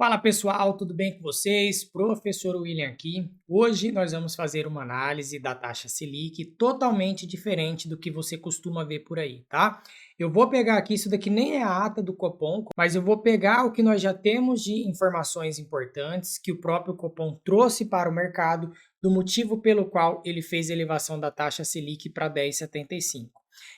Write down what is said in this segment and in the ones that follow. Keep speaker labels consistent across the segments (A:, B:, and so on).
A: Fala pessoal, tudo bem com vocês? Professor William aqui. Hoje nós vamos fazer uma análise da taxa Selic totalmente diferente do que você costuma ver por aí, tá? Eu vou pegar aqui, isso daqui nem é a ata do Copom, mas eu vou pegar o que nós já temos de informações importantes que o próprio Copom trouxe para o mercado, do motivo pelo qual ele fez a elevação da taxa Selic para 10,75.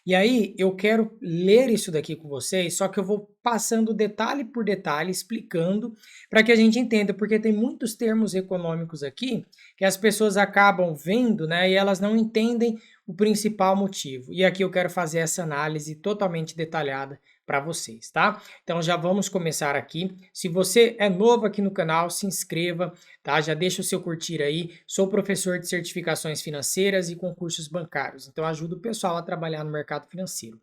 A: E aí, eu quero ler isso daqui com vocês, só que eu vou passando detalhe por detalhe, explicando, para que a gente entenda, porque tem muitos termos econômicos aqui que as pessoas acabam vendo, né, e elas não entendem o principal motivo. E aqui eu quero fazer essa análise totalmente detalhada para vocês, tá? Então já vamos começar aqui. Se você é novo aqui no canal, se inscreva, tá? Já deixa o seu curtir aí. Sou professor de certificações financeiras e concursos bancários, então ajudo o pessoal a trabalhar no mercado financeiro.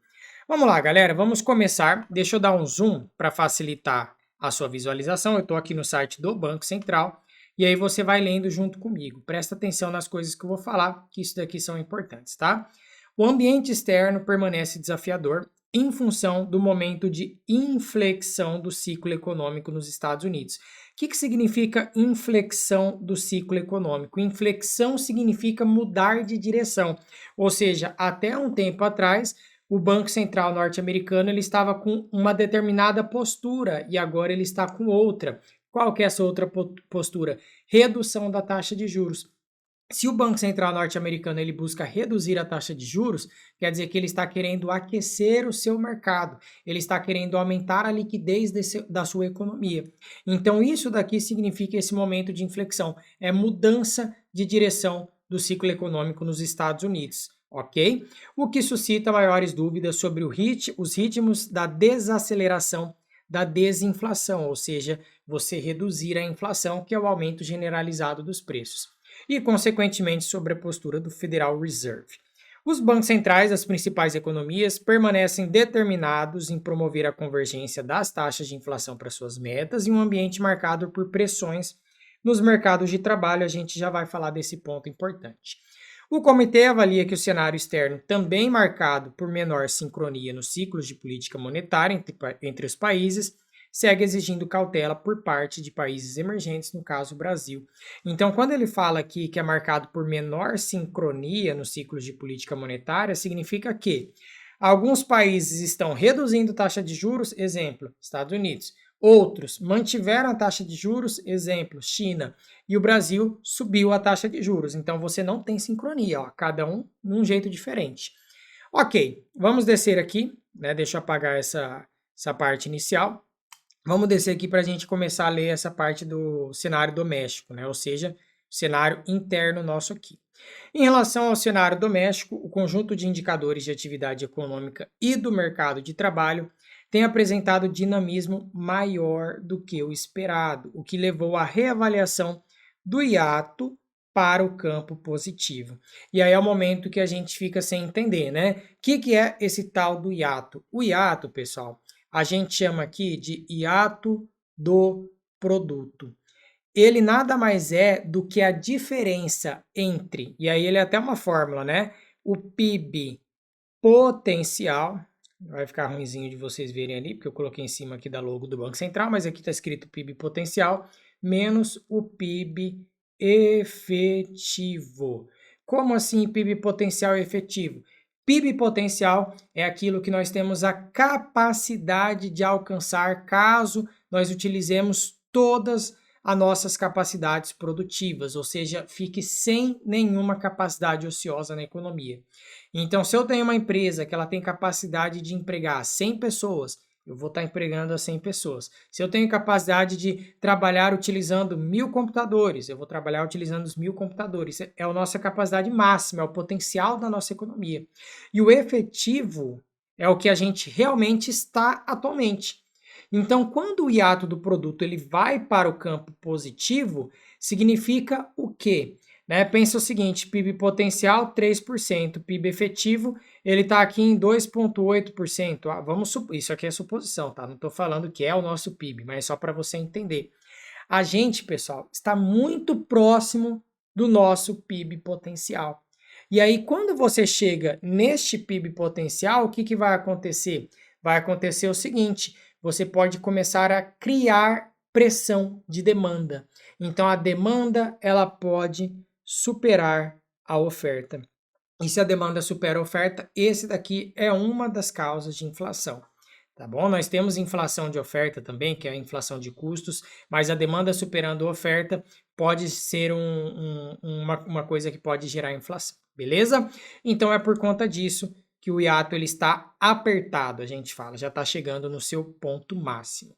A: Vamos lá, galera, vamos começar. Deixa eu dar um zoom para facilitar a sua visualização. Eu estou aqui no site do Banco Central e aí você vai lendo junto comigo. Presta atenção nas coisas que eu vou falar, que isso daqui são importantes, tá? O ambiente externo permanece desafiador em função do momento de inflexão do ciclo econômico nos Estados Unidos. O que significa inflexão do ciclo econômico? Inflexão significa mudar de direção, ou seja, até um tempo atrás, o Banco Central norte-americano ele estava com uma determinada postura e agora ele está com outra. Qual que é essa outra postura? Redução da taxa de juros. Se o Banco Central norte-americano ele busca reduzir a taxa de juros, quer dizer que ele está querendo aquecer o seu mercado, ele está querendo aumentar a liquidez da sua economia. Então isso daqui significa esse momento de inflexão, é mudança de direção do ciclo econômico nos Estados Unidos, ok? O que suscita maiores dúvidas sobre os ritmos da desaceleração da desinflação, ou seja, você reduzir a inflação, que é o aumento generalizado dos preços e, consequentemente, sobre a postura do Federal Reserve. Os bancos centrais das principais economias permanecem determinados em promover a convergência das taxas de inflação para suas metas em um ambiente marcado por pressões nos mercados de trabalho. A gente já vai falar desse ponto importante. O comitê avalia que o cenário externo, também marcado por menor sincronia nos ciclos de política monetária entre os países, segue exigindo cautela por parte de países emergentes, no caso o Brasil. Então, quando ele fala aqui que é marcado por menor sincronia nos ciclos de política monetária, significa que alguns países estão reduzindo taxa de juros, exemplo, Estados Unidos. Outros mantiveram a taxa de juros, exemplo, China. E o Brasil subiu a taxa de juros. Então, você não tem sincronia, ó, cada um num jeito diferente. Ok, vamos descer aqui, né? Deixa eu apagar essa parte inicial. Vamos descer aqui para a gente começar a ler essa parte do cenário doméstico, né? Ou seja, cenário interno nosso aqui. Em relação ao cenário doméstico, o conjunto de indicadores de atividade econômica e do mercado de trabalho tem apresentado dinamismo maior do que o esperado, o que levou à reavaliação do hiato para o campo positivo. E aí é o momento que a gente fica sem entender, né? O que é esse tal do hiato? O hiato, pessoal, a gente chama aqui de hiato do produto. Ele nada mais é do que a diferença entre, e aí ele é até uma fórmula, né? O PIB potencial, vai ficar ruimzinho de vocês verem ali, porque eu coloquei em cima aqui da logo do Banco Central, mas aqui está escrito PIB potencial, menos o PIB efetivo. Como assim PIB potencial efetivo? PIB potencial é aquilo que nós temos a capacidade de alcançar caso nós utilizemos todas as nossas capacidades produtivas, ou seja, fique sem nenhuma capacidade ociosa na economia. Então, se eu tenho uma empresa que ela tem capacidade de empregar 100 pessoas, eu vou estar empregando as 100 pessoas. Se eu tenho capacidade de trabalhar utilizando 1000 computadores, eu vou trabalhar utilizando os 1000 computadores. É a nossa capacidade máxima, é o potencial da nossa economia. E o efetivo é o que a gente realmente está atualmente. Então, quando o hiato do produto ele vai para o campo positivo, significa o quê? Né? Pensa o seguinte, PIB potencial 3%, PIB efetivo ele está aqui em 2,8%. Isso aqui é suposição, tá? Não estou falando que é o nosso PIB, mas é só para você entender. A gente, pessoal, está muito próximo do nosso PIB potencial. E aí, quando você chega neste PIB potencial, o que vai acontecer? Vai acontecer o seguinte, você pode começar a criar pressão de demanda. Então a demanda ela pode superar a oferta. E se a demanda supera a oferta, esse daqui é uma das causas de inflação. Tá bom? Nós temos inflação de oferta também, que é a inflação de custos, mas a demanda superando a oferta pode ser uma coisa que pode gerar inflação, beleza? Então é por conta disso que o hiato ele está apertado, a gente fala, já está chegando no seu ponto máximo.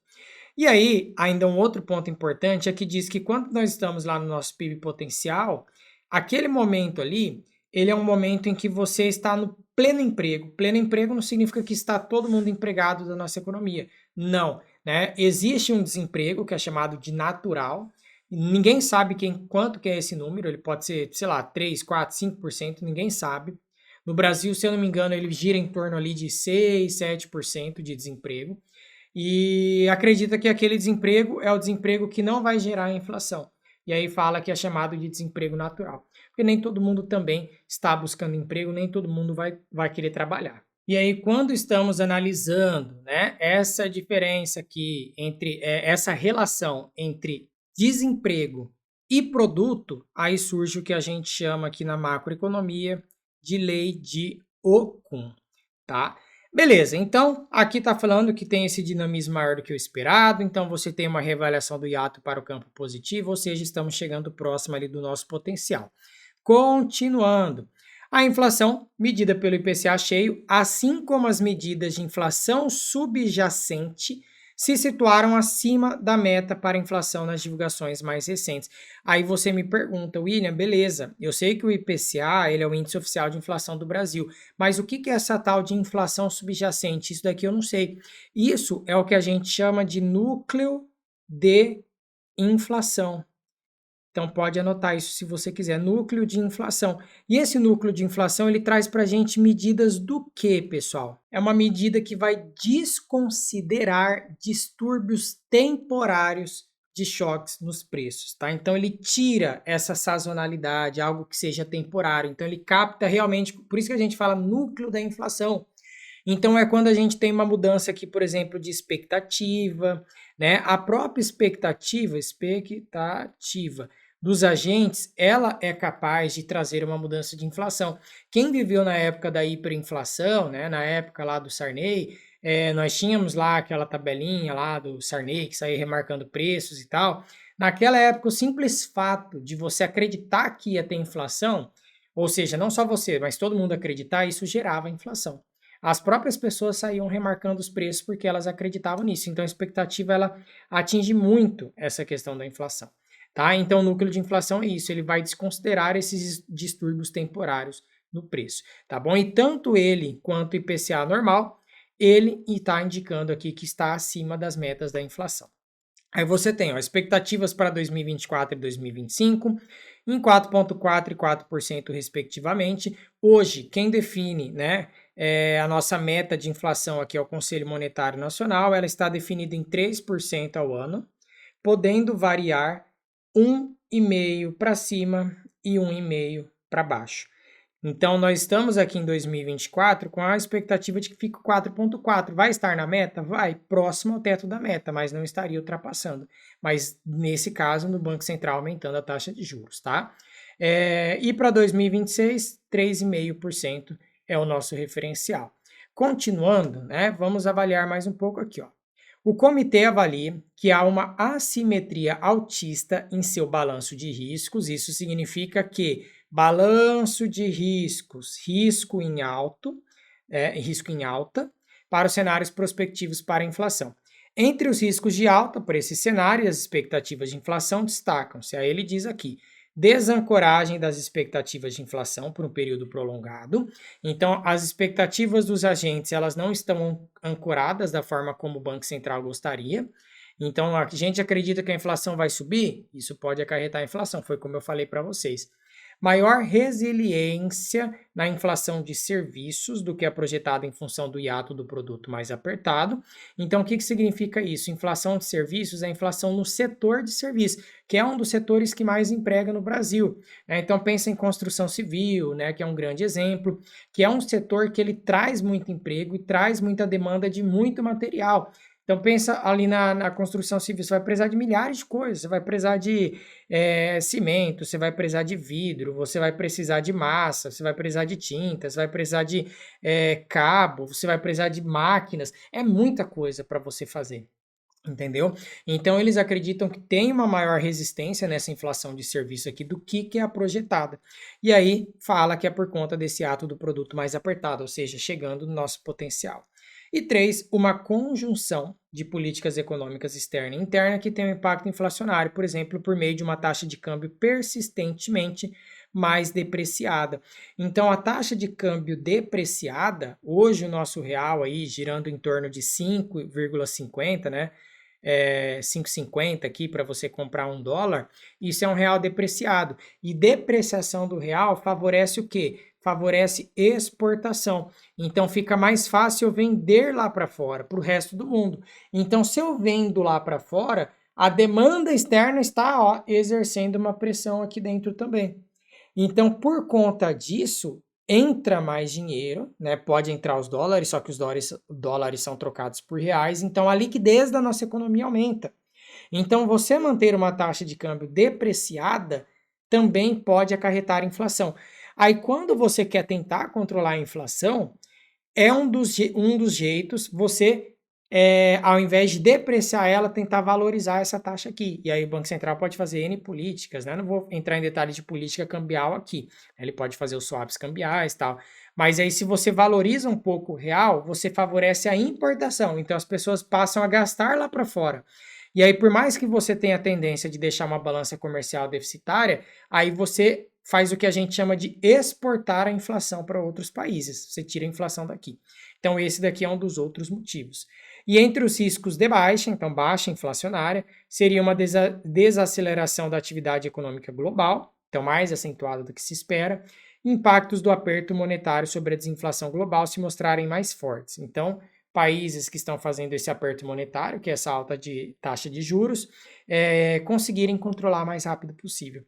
A: E aí, ainda um outro ponto importante é que diz que quando nós estamos lá no nosso PIB potencial, aquele momento ali, ele é um momento em que você está no pleno emprego. Pleno emprego não significa que está todo mundo empregado da nossa economia. Não, né? Existe um desemprego que é chamado de natural. Ninguém sabe quanto que é esse número, ele pode ser, sei lá, 3, 4, 5%, ninguém sabe. No Brasil, se eu não me engano, ele gira em torno ali de 6, 7% de desemprego. E acredita que aquele desemprego é o desemprego que não vai gerar inflação. E aí fala que é chamado de desemprego natural. Porque nem todo mundo também está buscando emprego, nem todo mundo vai querer trabalhar. E aí, quando estamos analisando, né, essa diferença aqui entre essa relação entre desemprego e produto, aí surge o que a gente chama aqui na macroeconomia de lei de Ockham, tá? Beleza, então aqui está falando que tem esse dinamismo maior do que o esperado, então você tem uma reavaliação do hiato para o campo positivo, ou seja, estamos chegando próximo ali do nosso potencial. Continuando, a inflação medida pelo IPCA cheio, assim como as medidas de inflação subjacente, se situaram acima da meta para a inflação nas divulgações mais recentes. Aí você me pergunta, William, beleza, eu sei que o IPCA ele é o índice oficial de inflação do Brasil, mas o que é essa tal de inflação subjacente? Isso daqui eu não sei. Isso é o que a gente chama de núcleo de inflação. Então pode anotar isso se você quiser, núcleo de inflação. E esse núcleo de inflação, ele traz para a gente medidas do que, pessoal? É uma medida que vai desconsiderar distúrbios temporários de choques nos preços, tá? Então ele tira essa sazonalidade, algo que seja temporário. Então ele capta realmente, por isso que a gente fala núcleo da inflação. Então é quando a gente tem uma mudança aqui, por exemplo, de expectativa, né? A própria expectativa dos agentes, ela é capaz de trazer uma mudança de inflação. Quem viveu na época da hiperinflação, né, na época lá do Sarney, nós tínhamos lá aquela tabelinha lá do Sarney que saía remarcando preços e tal. Naquela época, o simples fato de você acreditar que ia ter inflação, ou seja, não só você, mas todo mundo acreditar, isso gerava inflação. As próprias pessoas saíam remarcando os preços porque elas acreditavam nisso. Então, a expectativa ela atinge muito essa questão da inflação. Tá? Então, o núcleo de inflação é isso, ele vai desconsiderar esses distúrbios temporários no preço, tá bom? E tanto ele quanto o IPCA normal, ele está indicando aqui que está acima das metas da inflação. Aí você tem ó, expectativas para 2024 e 2025 em 4,4% e 4% respectivamente. Hoje, quem define né, a nossa meta de inflação aqui é o Conselho Monetário Nacional, ela está definida em 3% ao ano, podendo variar 1,5% para cima e 1,5% para baixo. Então, nós estamos aqui em 2024 com a expectativa de que fique 4,4%. Vai estar na meta? Vai, próximo ao teto da meta, mas não estaria ultrapassando. Mas, nesse caso, no Banco Central aumentando a taxa de juros, tá? E para 2026, 3,5% é o nosso referencial. Continuando, né, vamos avaliar mais um pouco aqui, ó. O comitê avalia que há uma assimetria altista em seu balanço de riscos. Isso significa que balanço de riscos, risco em alta, para os cenários prospectivos para a inflação. Entre os riscos de alta por esse cenário, as expectativas de inflação destacam-se. Aí ele diz aqui, desancoragem das expectativas de inflação por um período prolongado. Então, as expectativas dos agentes elas não estão ancoradas da forma como o Banco Central gostaria. Então, a gente acredita que a inflação vai subir? Isso pode acarretar a inflação, foi como eu falei para vocês. Maior resiliência na inflação de serviços do que a projetada em função do hiato do produto mais apertado. Então, o que significa isso? Inflação de serviços é a inflação no setor de serviços, que é um dos setores que mais emprega no Brasil. Então, pensa em construção civil, né, que é um grande exemplo, que é um setor que ele traz muito emprego e traz muita demanda de muito material. Então pensa ali na construção civil, você vai precisar de milhares de coisas, você vai precisar de cimento, você vai precisar de vidro, você vai precisar de massa, você vai precisar de tinta, você vai precisar de cabo, você vai precisar de máquinas, é muita coisa para você fazer. Entendeu? Então eles acreditam que tem uma maior resistência nessa inflação de serviço aqui do que é a projetada. E aí fala que é por conta desse ato do produto mais apertado, ou seja, chegando no nosso potencial. E três, uma conjunção de políticas econômicas externa e interna que tem um impacto inflacionário, por exemplo, por meio de uma taxa de câmbio persistentemente mais depreciada. Então, a taxa de câmbio depreciada, hoje o nosso real aí girando em torno de 5,50, né? 5,50 aqui para você comprar $1, isso é um real depreciado. E depreciação do real favorece o quê? Favorece exportação. Então fica mais fácil eu vender lá para fora, para o resto do mundo. Então, se eu vendo lá para fora, a demanda externa está exercendo uma pressão aqui dentro também. Então, por conta disso, entra mais dinheiro, né? Pode entrar os dólares, só que os dólares são trocados por reais, então a liquidez da nossa economia aumenta. Então, você manter uma taxa de câmbio depreciada também pode acarretar inflação. Aí, quando você quer tentar controlar a inflação, é um dos jeitos você, ao invés de depreciar ela, tentar valorizar essa taxa aqui. E aí o Banco Central pode fazer N políticas, né? Não vou entrar em detalhes de política cambial aqui. Ele pode fazer os swaps cambiais e tal. Mas aí, se você valoriza um pouco o real, você favorece a importação. Então as pessoas passam a gastar lá para fora. E aí, por mais que você tenha a tendência de deixar uma balança comercial deficitária, aí você faz o que a gente chama de exportar a inflação para outros países. Você tira a inflação daqui. Então, esse daqui é um dos outros motivos. E entre os riscos de baixa, então baixa inflacionária, seria uma desaceleração da atividade econômica global, então mais acentuada do que se espera, impactos do aperto monetário sobre a desinflação global se mostrarem mais fortes. Então, países que estão fazendo esse aperto monetário, que é essa alta de taxa de juros, conseguirem controlar mais rápido possível.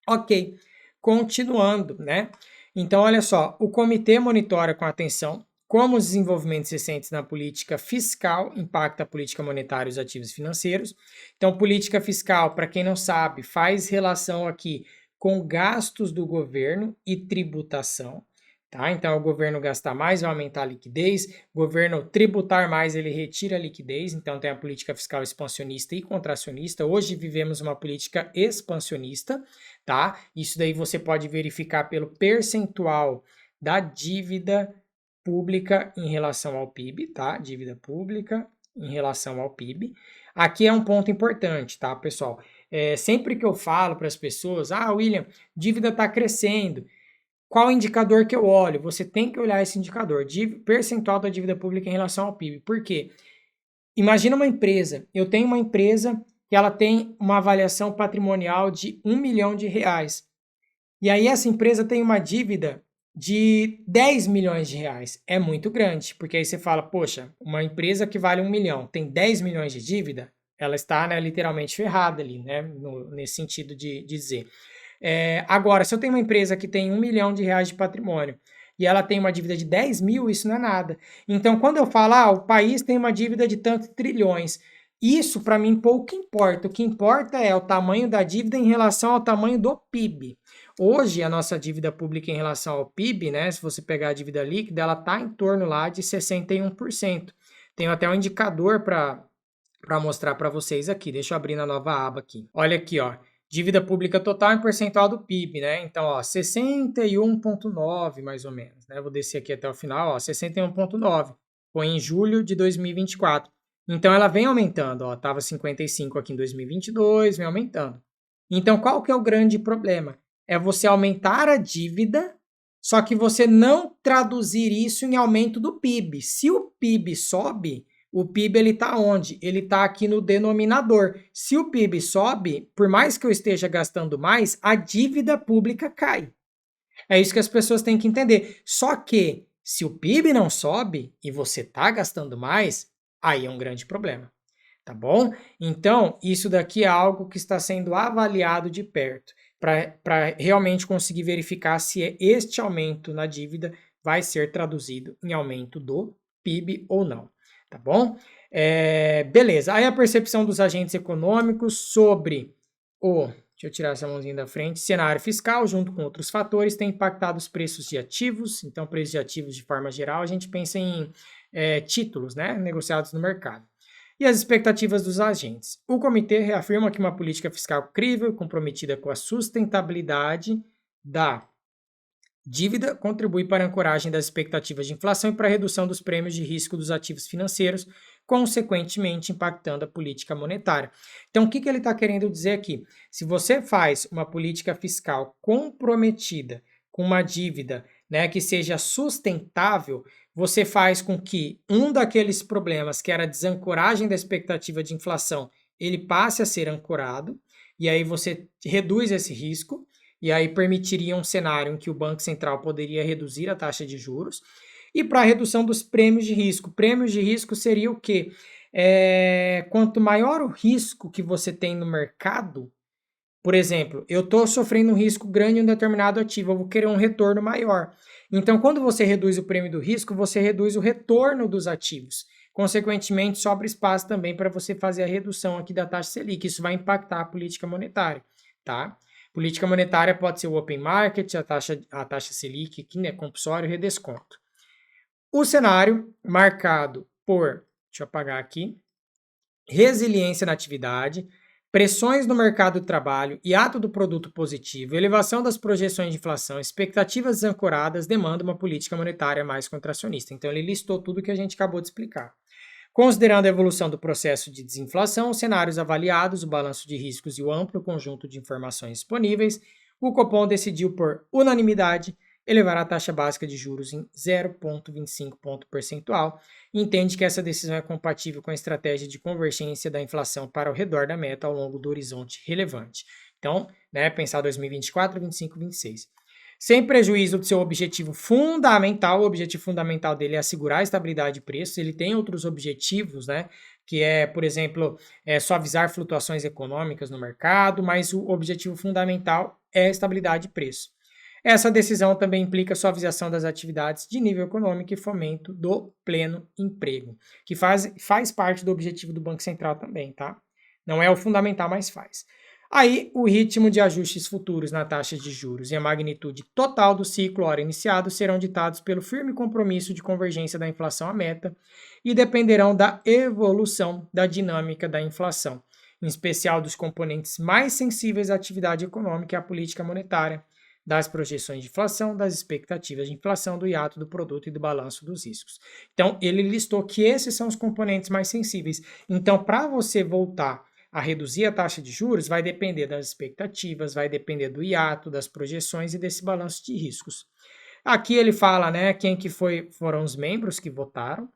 A: Ok, continuando, né? Então, olha só, o comitê monitora com atenção como os desenvolvimentos recentes na política fiscal impactam a política monetária e os ativos financeiros. Então, política fiscal, para quem não sabe, faz relação aqui com gastos do governo e tributação. Tá? Então, o governo gastar mais vai aumentar a liquidez, o governo tributar mais, ele retira a liquidez, então tem a política fiscal expansionista e contracionista. Hoje vivemos uma política expansionista, tá? Isso daí você pode verificar pelo percentual da dívida pública em relação ao PIB, tá? Dívida pública em relação ao PIB. Aqui é um ponto importante, tá, pessoal? Sempre que eu falo para as pessoas, William, dívida está crescendo. Qual indicador que eu olho? Você tem que olhar esse indicador, percentual da dívida pública em relação ao PIB. Por quê? Imagina uma empresa. Eu tenho uma empresa que ela tem uma avaliação patrimonial de R$1 milhão. E aí essa empresa tem uma dívida de R$10 milhões. É muito grande, porque aí você fala, poxa, uma empresa que vale R$1 milhão tem R$10 milhões de dívida, ela está, né, literalmente ferrada ali, né, nesse sentido de dizer. Agora, se eu tenho uma empresa que tem R$1 milhão de patrimônio e ela tem uma dívida de 10 mil, isso não é nada. Então, quando eu falo, o país tem uma dívida de tantos trilhões, isso para mim pouco importa. O que importa é o tamanho da dívida em relação ao tamanho do PIB. Hoje, a nossa dívida pública em relação ao PIB, né, se você pegar a dívida líquida, ela está em torno lá de 61%. Tenho até um indicador para mostrar para vocês aqui. Deixa eu abrir na nova aba aqui. Olha aqui, ó. Dívida pública total em percentual do PIB, né? Então, ó, 61,9 mais ou menos, né? Vou descer aqui até o final, ó, 61,9. Foi em julho de 2024. Então, ela vem aumentando, ó, tava 55 aqui em 2022, vem aumentando. Então, qual que é o grande problema? É você aumentar a dívida, só que você não traduzir isso em aumento do PIB. Se o PIB sobe, o PIB ele está onde? Ele está aqui no denominador. Se o PIB sobe, por mais que eu esteja gastando mais, a dívida pública cai. É isso que as pessoas têm que entender. Só que, se o PIB não sobe e você está gastando mais, aí é um grande problema. Tá bom? Então, isso daqui é algo que está sendo avaliado de perto, para realmente conseguir verificar se este aumento na dívida vai ser traduzido em aumento do PIB ou não. tá bom? Beleza, aí a percepção dos agentes econômicos sobre deixa eu tirar essa mãozinha da frente, cenário fiscal, junto com outros fatores, tem impactado os preços de ativos. Então, preços de ativos de forma geral, a gente pensa em títulos, né, negociados no mercado. E as expectativas dos agentes. O comitê reafirma que uma política fiscal crível, comprometida com a sustentabilidade da dívida, contribui para a ancoragem das expectativas de inflação e para a redução dos prêmios de risco dos ativos financeiros, consequentemente impactando a política monetária. Então, o que ele está querendo dizer aqui? Se você faz uma política fiscal comprometida com uma dívida, né, que seja sustentável, você faz com que um daqueles problemas, que era a desancoragem da expectativa de inflação, ele passe a ser ancorado, e aí você reduz esse risco, e aí permitiria um cenário em que o Banco Central poderia reduzir a taxa de juros. E para a redução dos prêmios de risco. Prêmios de risco seria o quê? Quanto maior o risco que você tem no mercado, por exemplo, eu estou sofrendo um risco grande em um determinado ativo, eu vou querer um retorno maior. Então, quando você reduz o prêmio do risco, você reduz o retorno dos ativos. Consequentemente, sobra espaço também para você fazer a redução aqui da taxa Selic. Isso vai impactar a política monetária, tá? Política monetária pode ser o open market, a taxa Selic, aqui, né, compulsório e redesconto. O cenário marcado por, deixa eu apagar aqui, resiliência na atividade, pressões no mercado de trabalho, hiato do produto positivo, elevação das projeções de inflação, expectativas desancoradas, demanda uma política monetária mais contracionista. Então ele listou tudo que a gente acabou de explicar. Considerando a evolução do processo de desinflação, os cenários avaliados, o balanço de riscos e o amplo conjunto de informações disponíveis, o Copom decidiu por unanimidade elevar a taxa básica de juros em 0,25 ponto percentual e entende que essa decisão é compatível com a estratégia de convergência da inflação para o redor da meta ao longo do horizonte relevante. Então, né, pensar 2024, 25, 26. Sem prejuízo do seu objetivo fundamental, o objetivo fundamental dele é assegurar a estabilidade de preços. Ele tem outros objetivos, né? Que é, por exemplo, suavizar flutuações econômicas no mercado, mas o objetivo fundamental é a estabilidade de preço. Essa decisão também implica suavização das atividades de nível econômico e fomento do pleno emprego, que faz parte do objetivo do Banco Central também, tá? Não é o fundamental, mas faz. Aí, o ritmo de ajustes futuros na taxa de juros e a magnitude total do ciclo hora iniciado serão ditados pelo firme compromisso de convergência da inflação à meta e dependerão da evolução da dinâmica da inflação, em especial dos componentes mais sensíveis à atividade econômica e à política monetária, das projeções de inflação, das expectativas de inflação, do hiato do produto e do balanço dos riscos. Então, ele listou que esses são os componentes mais sensíveis. Então, para você voltar a reduzir a taxa de juros, vai depender das expectativas, vai depender do hiato, das projeções e desse balanço de riscos. Aqui ele fala, né, quem que foram os membros que votaram,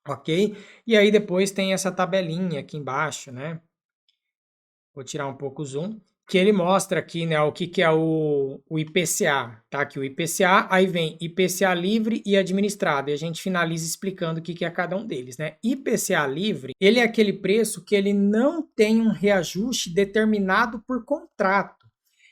A: ok? E aí depois tem essa tabelinha aqui embaixo, né? Vou tirar um pouco o zoom, que ele mostra aqui, né, o que é o IPCA, tá? Aqui o IPCA, aí vem IPCA livre e administrado, e a gente finaliza explicando o que é cada um deles, né? IPCA livre, ele é aquele preço que ele não tem um reajuste determinado por contrato.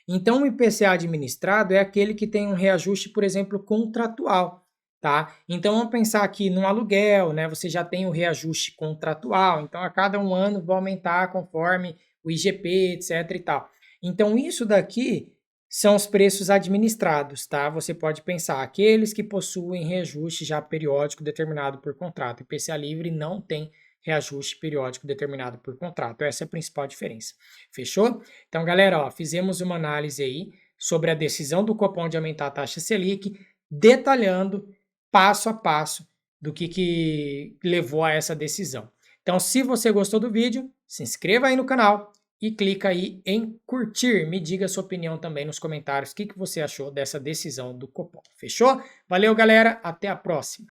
A: Então, o IPCA administrado é aquele que tem um reajuste, por exemplo, contratual, tá? Então, vamos pensar aqui no aluguel, né? Você já tem o reajuste contratual, então a cada um ano vai aumentar conforme o IGP, etc e tal. Então, isso daqui são os preços administrados, tá? Você pode pensar, aqueles que possuem reajuste já periódico determinado por contrato. O IPCA livre não tem reajuste periódico determinado por contrato. Essa é a principal diferença. Fechou? Então, galera, ó, fizemos uma análise aí sobre a decisão do Copom de aumentar a taxa Selic, detalhando passo a passo do que levou a essa decisão. Então, se você gostou do vídeo, se inscreva aí no canal e clica aí em curtir. Me diga a sua opinião também nos comentários, o que você achou dessa decisão do Copom. Fechou? Valeu, galera. Até a próxima.